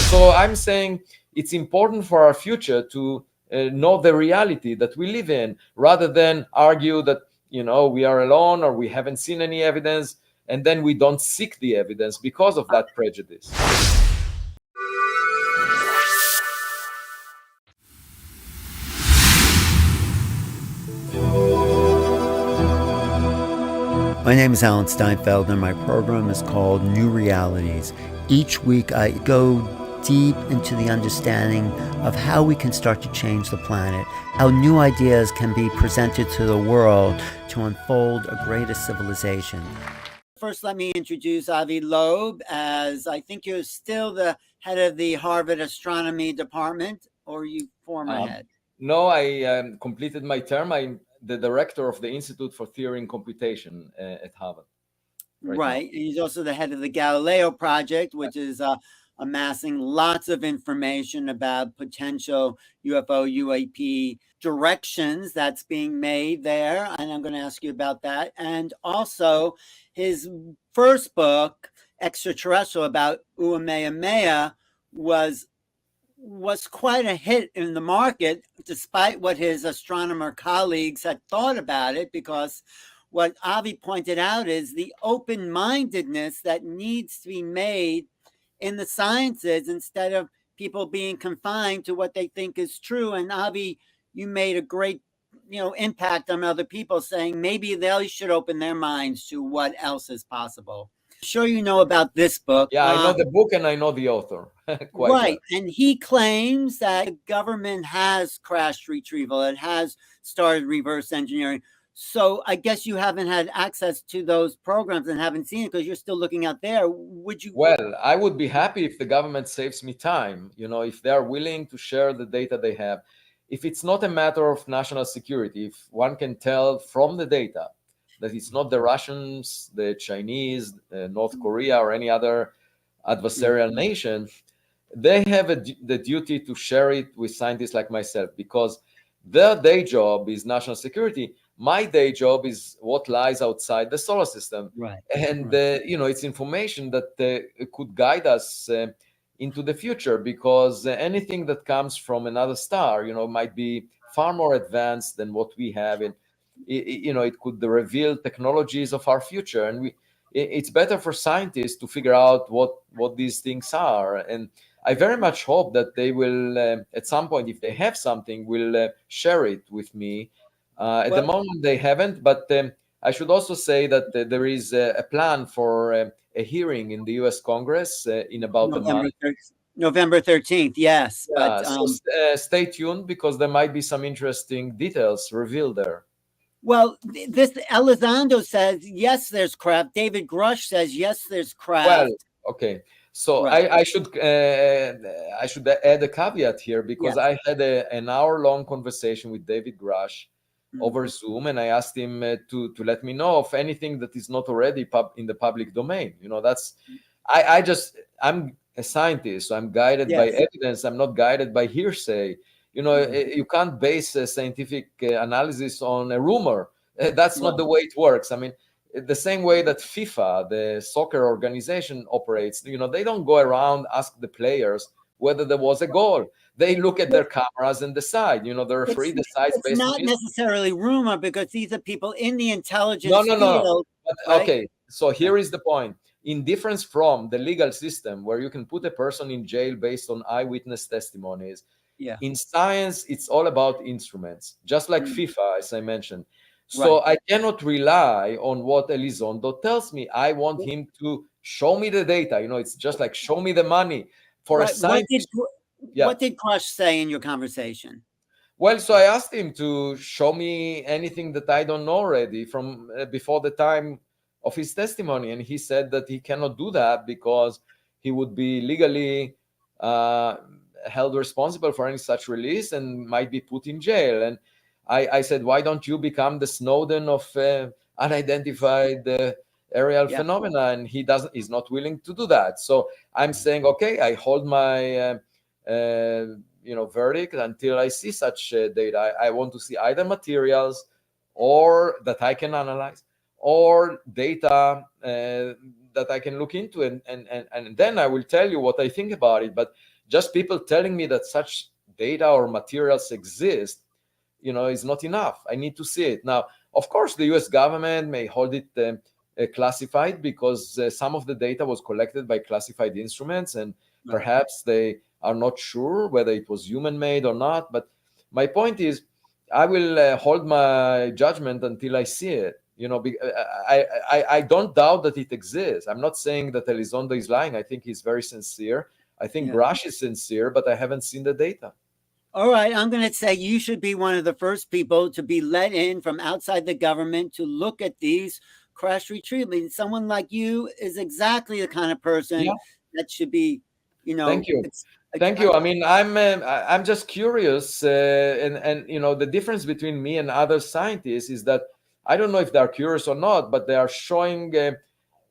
So I'm saying it's important for our future to know the reality that we live in, rather than argue that, we are alone or we haven't seen any evidence, and then we don't seek the evidence because of that prejudice. My name is Alan Steinfeld, and my program is called New Realities. Each week I go deep into the understanding of how we can start to change the planet, how new ideas can be presented to the world to unfold a greater civilization. First, let me introduce Avi Loeb, as I think you're still the head of the Harvard Astronomy Department, or you former head? No, I completed my term. I'm the director of the Institute for Theory and Computation at Harvard. Right. And he's also the head of the Galileo Project, which is amassing lots of information about potential UFO, UAP directions that's being made there. And I'm going to ask you about that. And also his first book, Extraterrestrial, about Uameamea, was quite a hit in the market, despite what his astronomer colleagues had thought about it, because what Avi pointed out is the open-mindedness that needs to be made in the sciences instead of people being confined to what they think is true. And Avi, you made a great impact on other people, saying maybe they should open their minds to what else is possible. Sure, you know about this book. Yeah, I know the book and I know the author. Quite right. Well. And he claims that the government has crashed retrieval. It has started reverse engineering. So I guess you haven't had access to those programs and haven't seen it because you're still looking out there. Would you? Well, I would be happy if the government saves me time, if they are willing to share the data they have. If it's not a matter of national security, if one can tell from the data that it's not the Russians, the Chinese, North Korea, or any other adversarial nation, they have the duty to share it with scientists like myself, because their day job is national security. My day job is what lies outside the solar system. Right. And, it's information that could guide us into the future, because anything that comes from another star, might be far more advanced than what we have. And, it could reveal technologies of our future. And it's better for scientists to figure out what these things are. And I very much hope that they will, at some point, if they have something, will share it with me. At the moment, they haven't. But I should also say that there is a plan for a hearing in the U.S. Congress in about a month. November 13th, yes. Yeah, so stay tuned, because there might be some interesting details revealed there. Well, this Elizondo says, yes, there's craft. David Grusch says, yes, there's craft. Well, okay. So right. I should add a caveat here, because I had an hour-long conversation with David Grusch over Zoom, and I asked him to let me know of anything that is not already in the public domain. I'm a scientist, so I'm guided by evidence. I'm not guided by hearsay. You can't base a scientific analysis on a rumor. That's not the way it works. I mean, the same way that FIFA, the soccer organization, operates, they don't go around, ask the players whether there was a goal. They look at their cameras and decide. The referee decides based on it. It's not necessarily rumor, because these are people in the intelligence field. No. But, okay, so here is the point. In difference from the legal system, where you can put a person in jail based on eyewitness testimonies, in science, it's all about instruments, just like FIFA, as I mentioned. So I cannot rely on what Elizondo tells me. I want him to show me the data. It's just like, show me the money. For a scientist. What did Grusch say in your conversation? Well, so I asked him to show me anything that I don't know already from before the time of his testimony. And he said that he cannot do that because he would be legally held responsible for any such release and might be put in jail. And I said, why don't you become the Snowden of unidentified aerial phenomena? And he's not willing to do that. So I'm saying, okay, I hold my verdict until I see such data. I want to see either materials or that I can analyze, or data that I can look into, and then I will tell you what I think about it. But just people telling me that such data or materials exist, is not enough. I need to see it. Now, of course, the US government may hold it classified because some of the data was collected by classified instruments, and perhaps they are not sure whether it was human made or not. But my point is, I will hold my judgment until I see it. I don't doubt that it exists. I'm not saying that Elizondo is lying. I think he's very sincere. I think Grusch is sincere, but I haven't seen the data. All right, I'm going to say you should be one of the first people to be let in from outside the government to look at these crash retrievals. Someone like you is exactly the kind of person that should be, Thank you. Thank you. I mean, I'm just curious, and the difference between me and other scientists is that I don't know if they're curious or not, but they are showing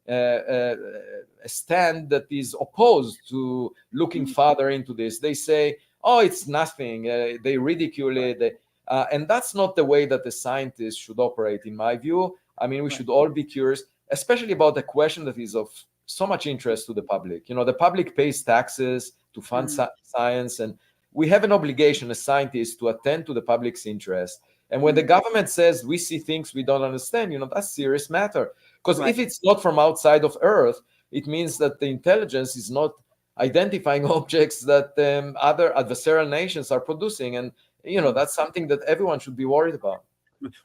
a stand that is opposed to looking further into this. They say, "Oh, it's nothing." They ridicule it, and that's not the way that the scientists should operate, in my view. I mean, we should all be curious, especially about a question that is of so much interest to the public. The public pays taxes to fund science, and we have an obligation as scientists to attend to the public's interest. And when the government says we see things we don't understand, that's a serious matter. Because if it's not from outside of Earth, it means that the intelligence is not identifying objects that other adversarial nations are producing. And, that's something that everyone should be worried about.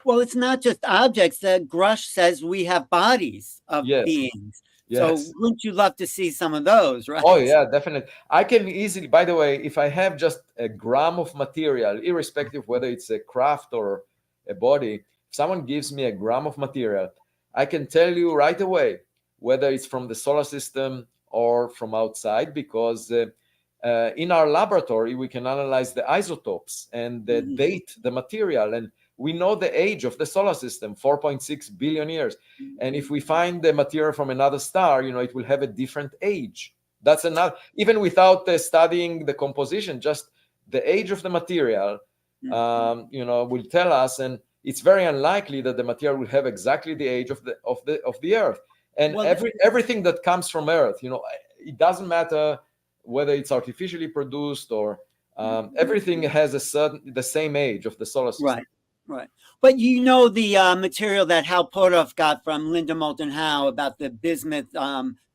Well, it's not just objects. Grusch says we have bodies of beings. Yes. So wouldn't you love to see some of those, right? Oh, yeah, definitely. I can easily, by the way, if I have just a gram of material, irrespective whether it's a craft or a body, if someone gives me a gram of material, I can tell you right away whether it's from the solar system or from outside, because in our laboratory, we can analyze the isotopes and date the material. And we know the age of the solar system, 4.6 billion years. And if we find the material from another star, it will have a different age. That's another, even without studying the composition, just the age of the material, will tell us. And it's very unlikely that the material will have exactly the age of the Earth. And everything that comes from Earth, it doesn't matter whether it's artificially produced or everything has the same age of the solar system. Right. But the material that Hal Portoff got from Linda Moulton Howe about the bismuth,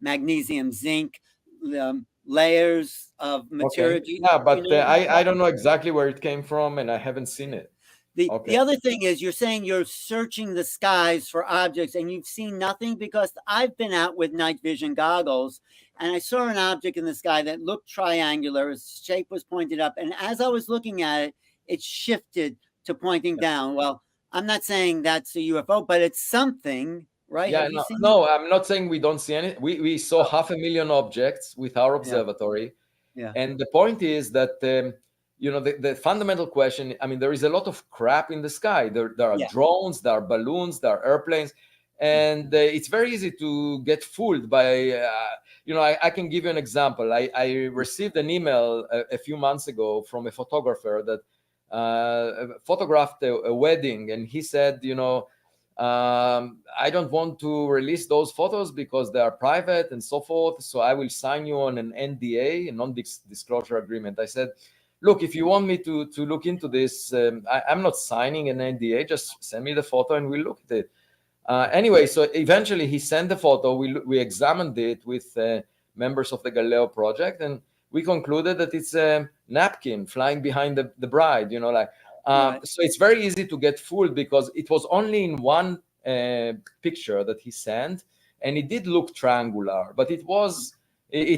magnesium, zinc, layers of material. Okay. Yeah, but I don't know exactly where it came from, and I haven't seen it. The other thing is, you're saying you're searching the skies for objects and you've seen nothing, because I've been out with night vision goggles and I saw an object in the sky that looked triangular. Its shape was pointed up. And as I was looking at it, it shifted to pointing down. Well, I'm not saying that's a UFO, but it's something, right? Yeah, no, I'm not saying we don't see any. We saw 500,000 objects with our observatory. Yeah. And the point is that, the fundamental question, I mean, there is a lot of crap in the sky. There are drones, there are balloons, there are airplanes. And it's very easy to get fooled by, I can give you an example. I received an email a few months ago from a photographer that photographed a wedding, and he said, I don't want to release those photos because they are private and so forth, so I will sign you on an NDA, a non-disclosure agreement. I said, look, if you want me to look into this, I'm not signing an NDA, just send me the photo and we'll look at it. Anyway, so eventually he sent the photo, we examined it with members of the Galileo project, and we concluded that it's a napkin flying behind the bride, So it's very easy to get fooled because it was only in one picture that he sent, and it did look triangular, but it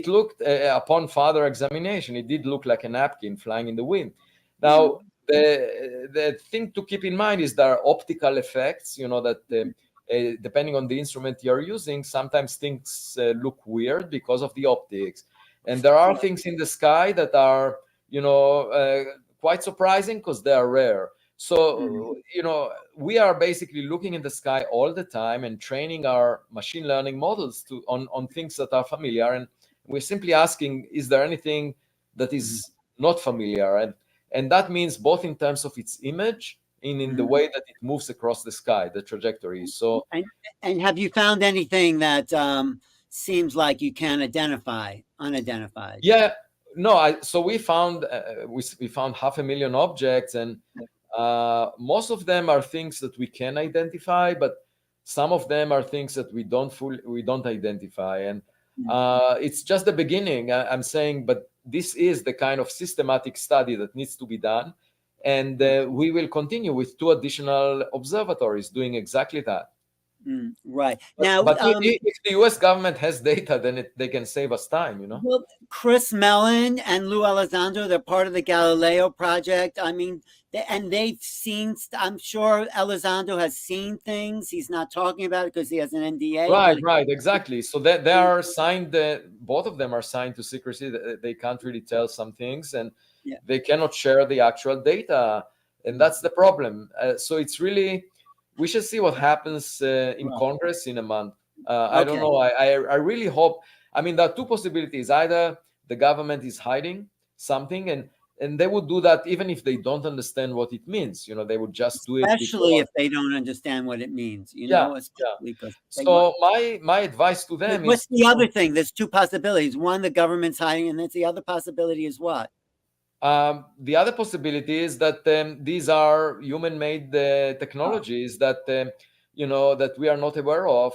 looked, upon further examination, it did look like a napkin flying in the wind. Now, the thing to keep in mind is there are optical effects, that depending on the instrument you're using, sometimes things look weird because of the optics. And there are things in the sky that are, quite surprising because they are rare. So, we are basically looking in the sky all the time and training our machine learning models on things that are familiar. And we're simply asking, is there anything that is not familiar? And that means both in terms of its image and in the way that it moves across the sky, the trajectory. So, and have you found anything that seems like you can identify unidentified? Yeah, No, so we found 500,000 objects, and most of them are things that we can identify, but some of them are things that we don't identify, and it's just the beginning. I'm saying, but this is the kind of systematic study that needs to be done, and we will continue with 2 additional observatories doing exactly that. Right now, But if the U.S. government has data, then they can save us time, well, Chris Mellon and Lou Elizondo, they're part of the Galileo project. I mean, and they've seen, I'm sure Elizondo has seen things. He's not talking about it because he has an NDA. Right, exactly. So they are signed, both of them are signed to secrecy. They can't really tell some things, and they cannot share the actual data. And that's the problem. So it's really, we should see what happens in Congress in a month. I don't know. I really hope. I mean, there are 2 possibilities. Either the government is hiding something, and they would do that even if they don't understand what it means. They would just do it. Especially if they don't understand what it means, because so my advice to them what's the other thing? There's 2 possibilities. One, the government's hiding, and that's the other possibility is what? The other possibility is that these are human-made technologies that that we are not aware of,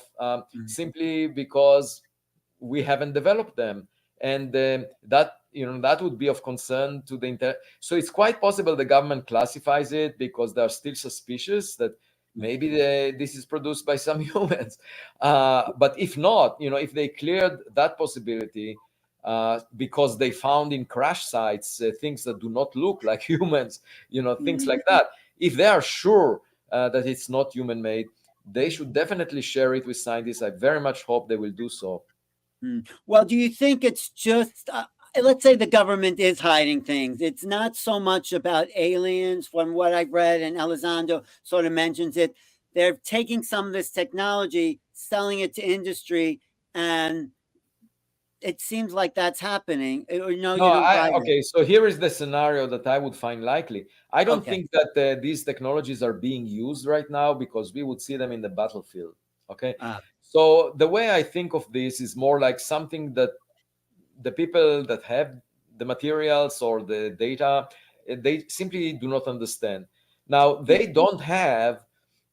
simply because we haven't developed them, and that would be of concern to the So it's quite possible the government classifies it because they are still suspicious that maybe this is produced by some humans. But if not, if they cleared that possibility, because they found in crash sites things that do not look like humans, things like that. If they are sure that it's not human made, they should definitely share it with scientists. I very much hope they will do so. Well, do you think it's just, let's say the government is hiding things. It's not so much about aliens, from what I've read, and Elizondo sort of mentions it. They're taking some of this technology, selling it to industry, and it seems like that's happening. Okay, so here is the scenario that I would find likely. I don't think that these technologies are being used right now, because we would see them in the battlefield. Okay, so the way I think of this is more like something that the people that have the materials or the data, they simply do not understand. Now, they don't have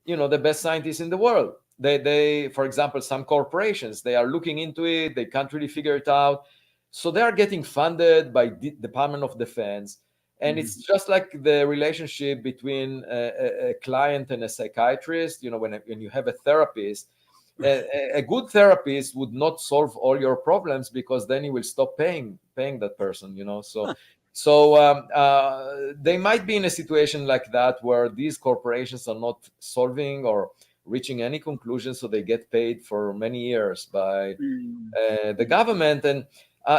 the best scientists in the world. They, for example, some corporations, they are looking into it, they can't really figure it out, so they are getting funded by the Department of Defense. And it's just like the relationship between a client and a psychiatrist. When you have a therapist, a good therapist would not solve all your problems, because then you will stop paying that person. So they might be in a situation like that, where these corporations are not solving or reaching any conclusion, so they get paid for many years by the government, and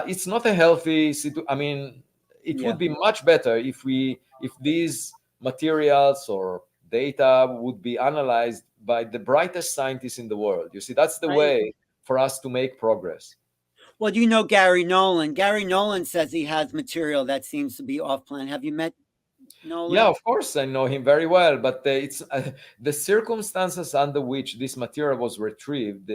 it's not a healthy situation. I mean, it would be much better if these materials or data would be analyzed by the brightest scientists in the world. You see, that's the way for us to make progress. Well, do you know Gary Nolan? Gary Nolan says he has material that seems to be off plan. Have you met Nolan? Yeah, of course, I know him very well, but it's the circumstances under which this material was retrieved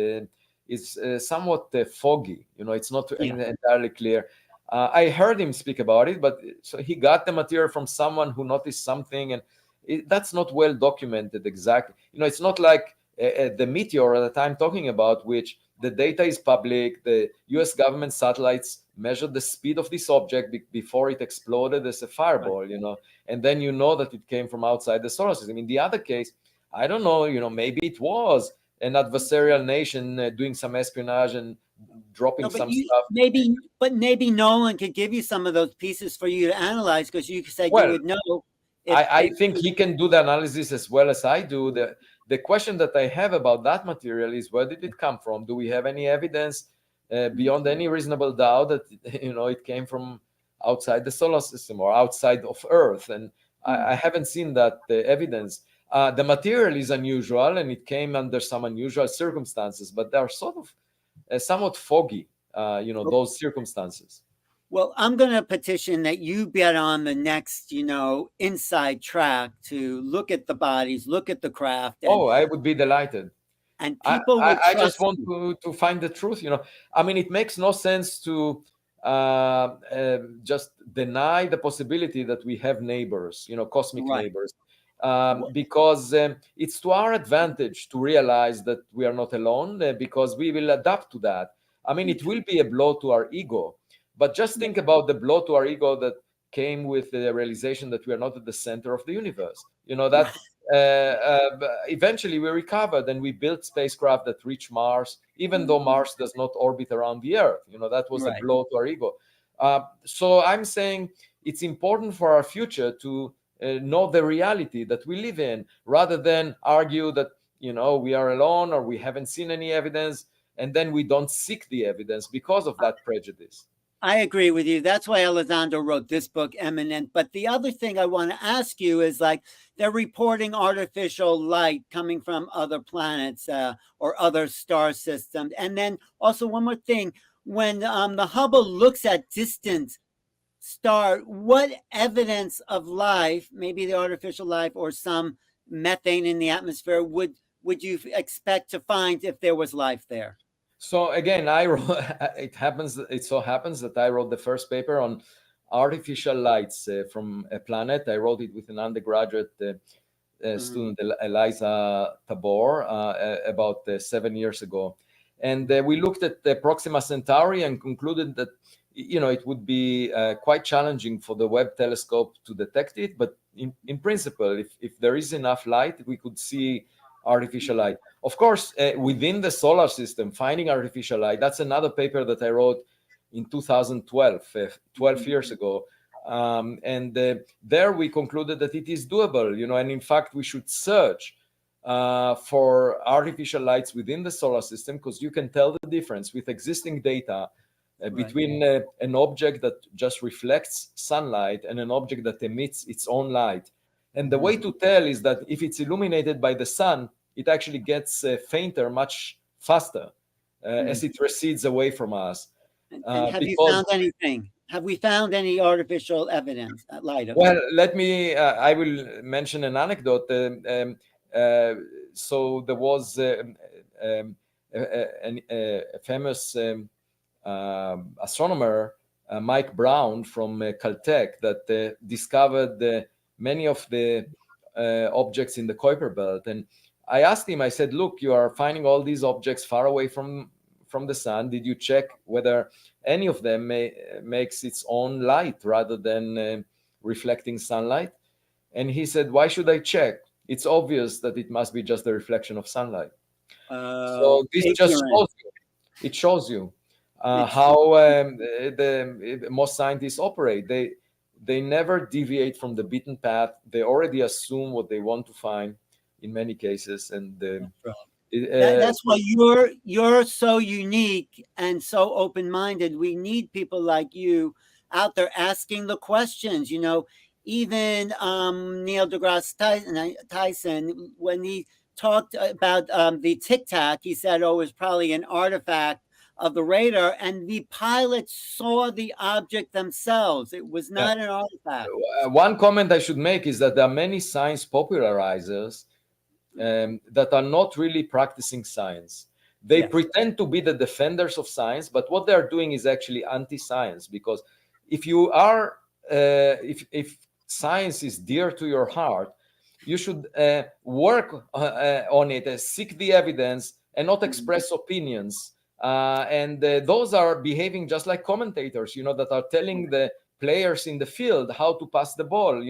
is somewhat foggy. It's not entirely clear. I heard him speak about it, but so he got the material from someone who noticed something, and that's not well documented exactly. It's not like the meteor that I'm talking about, which the data is public. The US government satellites measured the speed of this object before it exploded as a fireball, and then that it came from outside the solar system. In the other case, I don't know, maybe it was an adversarial nation doing some espionage and dropping some stuff. Maybe Nolan could give you some of those pieces for you to analyze, because you said you would know. I think he can do the analysis as well as I do. The question that I have about that material is, where did it come from? Do we have any evidence beyond any reasonable doubt that it came from outside the solar system or outside of Earth? And I haven't seen that evidence. The material is unusual, and it came under some unusual circumstances, but they are sort of somewhat foggy, those circumstances. Well, I'm going to petition that you get on the next, inside track to look at the bodies, look at the craft. I would be delighted. And people I just want to find the truth. I mean, it makes no sense to just deny the possibility that we have neighbors, cosmic Right. neighbors, because it's to our advantage to realize that we are not alone, because we will adapt to that. I mean, it will be a blow to our ego, but just think about the blow to our ego that came with the realization that we are not at the center of the universe. That eventually we recovered and we built spacecraft that reach Mars, even though Mars does not orbit around the Earth. That was a Right. blow to our ego. So I'm saying it's important for our future to know the reality that we live in, rather than argue that we are alone or we haven't seen any evidence, and then we don't seek the evidence because of that prejudice. I agree with you. That's why Elizondo wrote this book, Eminent. But the other thing I want to ask you is, like, they're reporting artificial light coming from other planets or other star systems. And then also one more thing, when the Hubble looks at distant star, what evidence of life, maybe the artificial life or some methane in the atmosphere, would you expect to find if there was life there? So again, I wrote, it so happens that I wrote the first paper on artificial lights from a planet. I wrote it with an undergraduate student, Eliza Tabor, about 7 years ago. And we looked at the Proxima Centauri and concluded that it would be quite challenging for the Webb telescope to detect it. But in principle, if there is enough light, we could see artificial light. Of course, within the solar system, finding artificial light, that's another paper that I wrote in 2012, 12 years ago. And there we concluded that it is doable, and in fact, we should search for artificial lights within the solar system, because you can tell the difference with existing data between an object that just reflects sunlight and an object that emits its own light. And the way to tell is that if it's illuminated by the sun, it actually gets fainter much faster as it recedes away from us. And have you found anything? Have we found any artificial evidence at light of Well, it? let me, I will mention an anecdote. So there was a famous astronomer, Mike Brown from Caltech, that discovered many of the objects in the Kuiper belt. And I asked him, I said, look, you are finding all these objects far away from the sun. Did you check whether any of them makes its own light rather than reflecting sunlight? And he said, why should I check? It's obvious that it must be just a reflection of sunlight. So this just shows you how most scientists operate. They never deviate from the beaten path. They already assume what they want to find in many cases, and that's why you're so unique and so open-minded. We need people like you out there asking the questions. Even Neil deGrasse Tyson, when he talked about the Tic Tac, he said, "Oh, it was probably an artifact of the radar," and the pilots saw the object themselves. It was not an artifact. One comment I should make is that there are many science popularizers that are not really practicing science. They pretend to be the defenders of science, but what they are doing is actually anti-science. Because if you are, if science is dear to your heart, you should work on it, seek the evidence, and not express opinions. And those are behaving just like commentators, that are telling the players in the field how to pass the ball.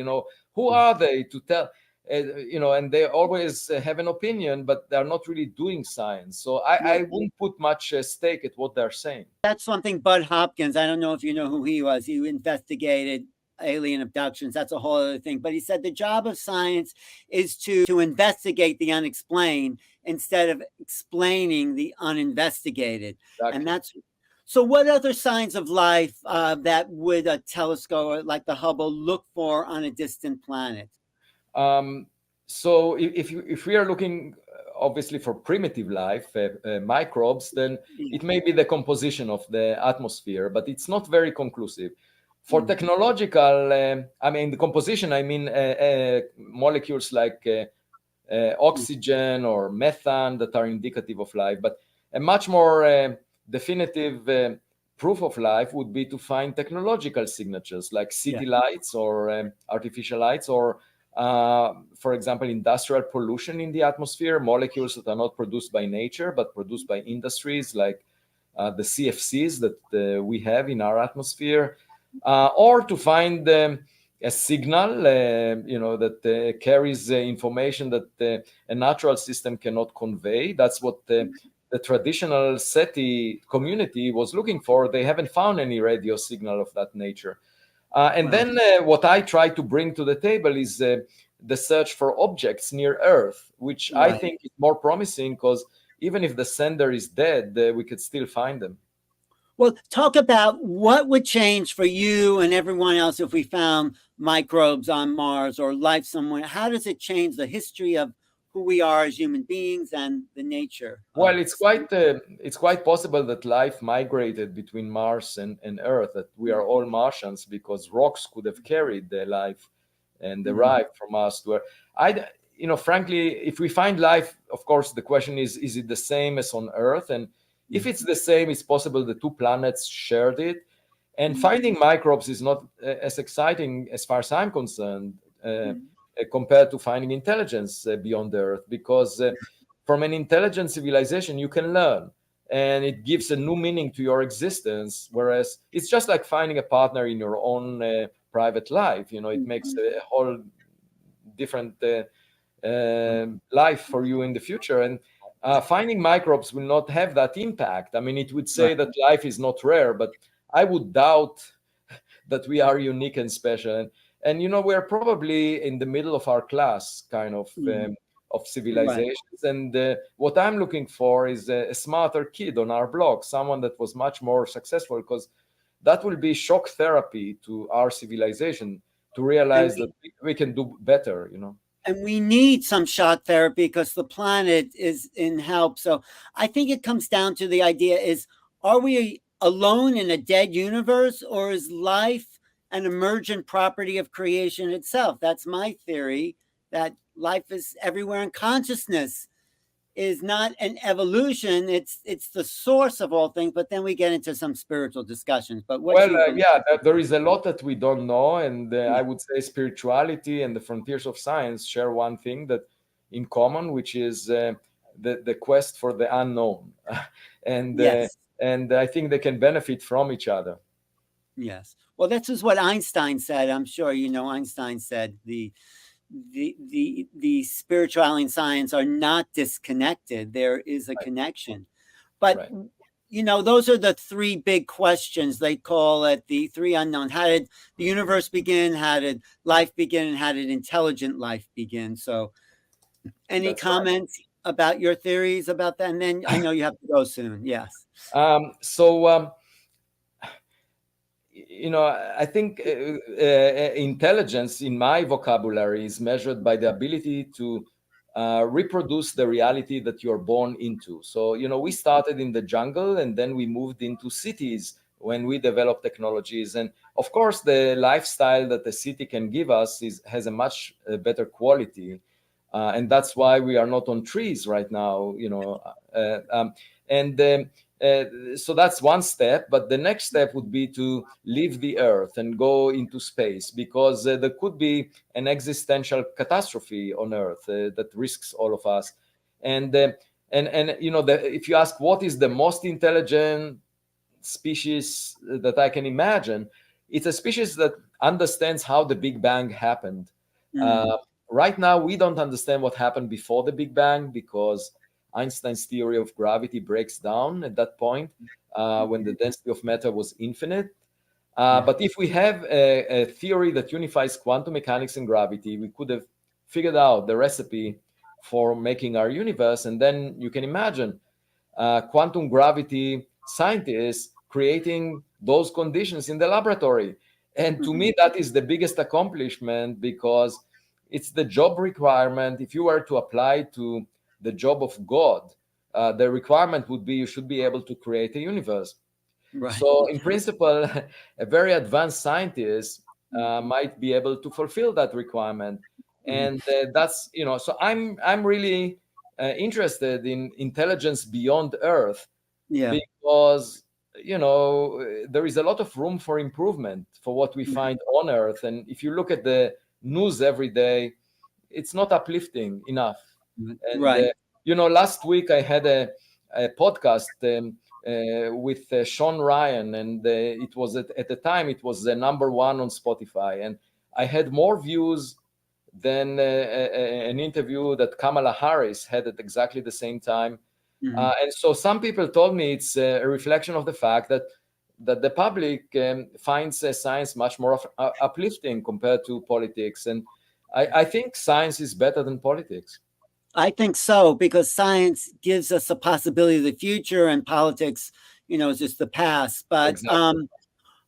Who are they to tell? And they always have an opinion, but they're not really doing science. So I wouldn't put much stake at what they're saying. That's something Bud Hopkins, I don't know if you know who he was. He investigated alien abductions. That's a whole other thing. But he said the job of science is to investigate the unexplained instead of explaining the uninvestigated. Exactly. And that's so. What other signs of life that would a telescope like the Hubble look for on a distant planet? So if we are looking obviously for primitive life, microbes, then it may be the composition of the atmosphere, but it's not very conclusive. For technological, the composition, molecules like oxygen or methane that are indicative of life, but a much more definitive proof of life would be to find technological signatures like city lights or artificial lights, or for example, industrial pollution in the atmosphere, molecules that are not produced by nature but produced by industries, like the CFCs that we have in our atmosphere, or to find a signal, that carries information that a natural system cannot convey. That's what the traditional SETI community was looking for. They haven't found any radio signal of that nature. And then what I try to bring to the table is the search for objects near Earth, which I think is more promising, because even if the sender is dead, we could still find them. Well, talk about what would change for you and everyone else if we found microbes on Mars or life somewhere. How does it change the history of who we are as human beings and the nature? Well, it's quite possible that life migrated between Mars and Earth, that we are all Martians, because rocks could have carried their life and arrived from Mars to Earth. Frankly, if we find life, of course, the question is it the same as on Earth? And if it's the same, it's possible the two planets shared it. And finding microbes is not as exciting, as far as I'm concerned, compared to finding intelligence beyond Earth, because from an intelligent civilization, you can learn, and it gives a new meaning to your existence. Whereas it's just like finding a partner in your own private life. It makes a whole different life for you in the future. And finding microbes will not have that impact. I mean, it would say that life is not rare, but I would doubt that we are unique and special. And we're probably in the middle of our class, kind of civilizations. And what I'm looking for is a smarter kid on our block, someone that was much more successful, because that will be shock therapy to our civilization, to realize that we can do better. And we need some shock therapy because the planet is in help. So I think it comes down to the idea is, are we alone in a dead universe, or is life an emergent property of creation itself? That's my theory, that life is everywhere, and consciousness is not an evolution. It's the source of all things. But then we get into some spiritual discussions. But there is a lot that we don't know, and I would say spirituality and the frontiers of science share one thing that in common, which is the quest for the unknown, and I think they can benefit from each other. Yes. Well, this is what Einstein said. I'm sure Einstein said the spirituality and science are not disconnected. There is a connection. But those are the three big questions. They call it the three unknowns. How did the universe begin? How did life begin? And how did intelligent life begin? So any comments about your theories about that? And then I know you have to go soon. Yes. I think intelligence in my vocabulary is measured by the ability to reproduce the reality that you're born into. So, we started in the jungle, and then we moved into cities when we developed technologies. And of course, the lifestyle that the city can give us has a much better quality. And that's why we are not on trees right now, so that's one step. But the next step would be to leave the Earth and go into space, because there could be an existential catastrophe on Earth that risks all of us. And if you ask what is the most intelligent species that I can imagine, it's a species that understands how the Big Bang happened. Right now, we don't understand what happened before the Big Bang, because Einstein's theory of gravity breaks down at that point when the density of matter was infinite. But if we have a theory that unifies quantum mechanics and gravity, we could have figured out the recipe for making our universe. And then you can imagine quantum gravity scientists creating those conditions in the laboratory. And to me, that is the biggest accomplishment, because it's the job requirement. If you were to apply to the job of God, the requirement would be you should be able to create a universe. So in principle, a very advanced scientist might be able to fulfill that requirement. And that's, so I'm really interested in intelligence beyond Earth, because there is a lot of room for improvement for what we find on Earth. And if you look at the news every day, it's not uplifting enough. And Right. last week I had a podcast with Sean Ryan, and it was at the time it was the number one on Spotify, and I had more views than an interview that Kamala Harris had at exactly the same time. And so some people told me it's a reflection of the fact that the public finds science much more uplifting compared to politics. And I think science is better than politics. I think so, because science gives us a possibility of the future, and politics, is just the past. But Exactly.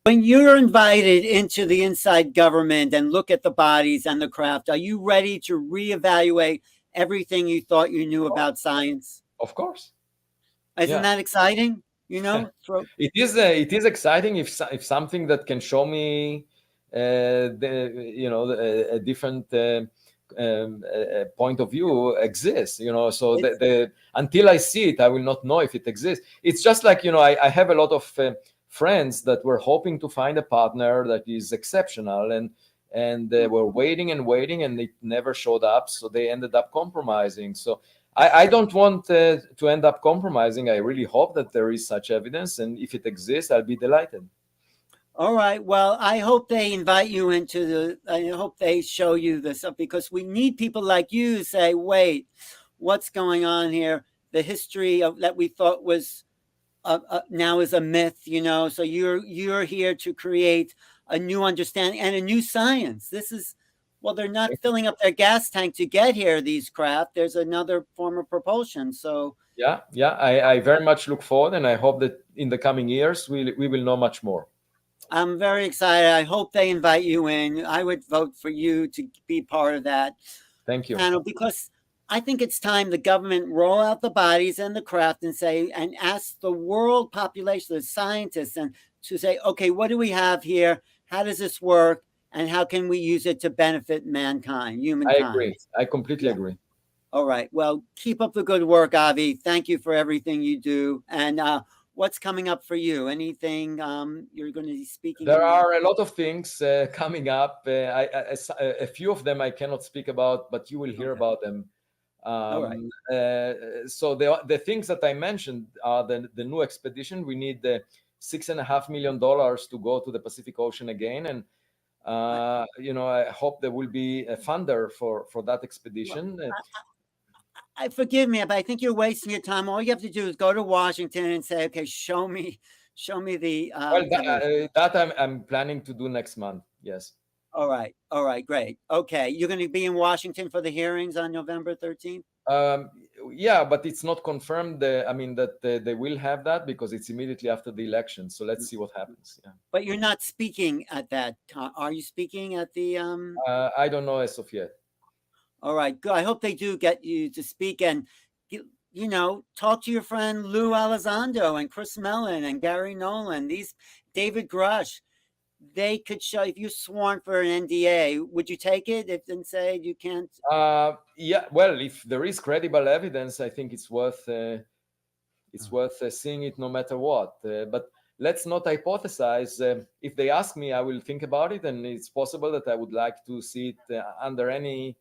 when you're invited into the inside government and look at the bodies and the craft, are you ready to reevaluate everything you thought you knew about science? Of course. Isn't that exciting? It is exciting if something that can show me a different point of view exists. So until I see it, I will not know if it exists. It's just like I have a lot of friends that were hoping to find a partner that is exceptional, and they were waiting and waiting, and it never showed up, so they ended up compromising. So I don't want to end up compromising. I really hope that there is such evidence, and if it exists, I'll be delighted. All right. Well, I hope they invite you I hope they show you this, because we need people like you to say, wait, what's going on here? The history of that we thought was now is a myth, so you're here to create a new understanding and a new science. They're not filling up their gas tank to get here, these craft. There's another form of propulsion. So I very much look forward, and I hope that in the coming years we will know much more. I'm very excited. I hope they invite you in. I would vote for you to be part of that Thank you. panel, because I think it's time the government roll out the bodies and the craft and ask the world population, the scientists, and to say, okay, what do we have here? How does this work? And how can we use it to benefit humankind? I agree. I completely agree. All right. Well, keep up the good work, Avi. Thank you for everything you do. And what's coming up for you? Anything you're going to be speaking? There are a lot of things coming up. A few of them I cannot speak about, but you will hear about them. All right. So the things that I mentioned are the new expedition. We need $6.5 million to go to the Pacific Ocean again, and I hope there will be a funder for that expedition. Forgive me, but I think you're wasting your time. All you have to do is go to Washington and say, "Okay, show me the." That I'm planning to do next month. Yes. All right, great. Okay, you're going to be in Washington for the hearings on November 13th. Yeah, but it's not confirmed. That they will have that because it's immediately after the election. So let's see what happens. Yeah. But you're not speaking at that. Are you speaking at the? I don't know as of yet. All right, good. I hope they do get you to speak, and talk to your friend Lou Elizondo and Chris Mellon and Gary Nolan. David Grusch. They could show, if you sworn for an NDA, would you take it and say you can't? Yeah, well, if there is credible evidence, I think it's worth seeing it no matter what. But let's not hypothesize. If they ask me, I will think about it, and it's possible that I would like to see it under any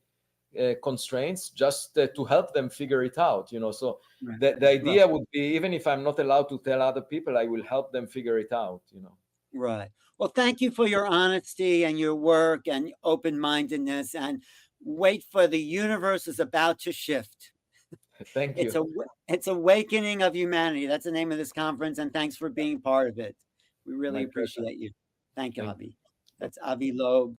constraints, just to help them figure it out. So the idea would be, even if I'm not allowed to tell other people, I will help them figure it out. Right. Well, thank you for your honesty and your work and open-mindedness, and wait, for the universe is about to shift. Thank you. It's Awakening of Humanity. That's the name of this conference, and thanks for being part of it. We really appreciate you. Thank you, Avi. That's Avi Loeb.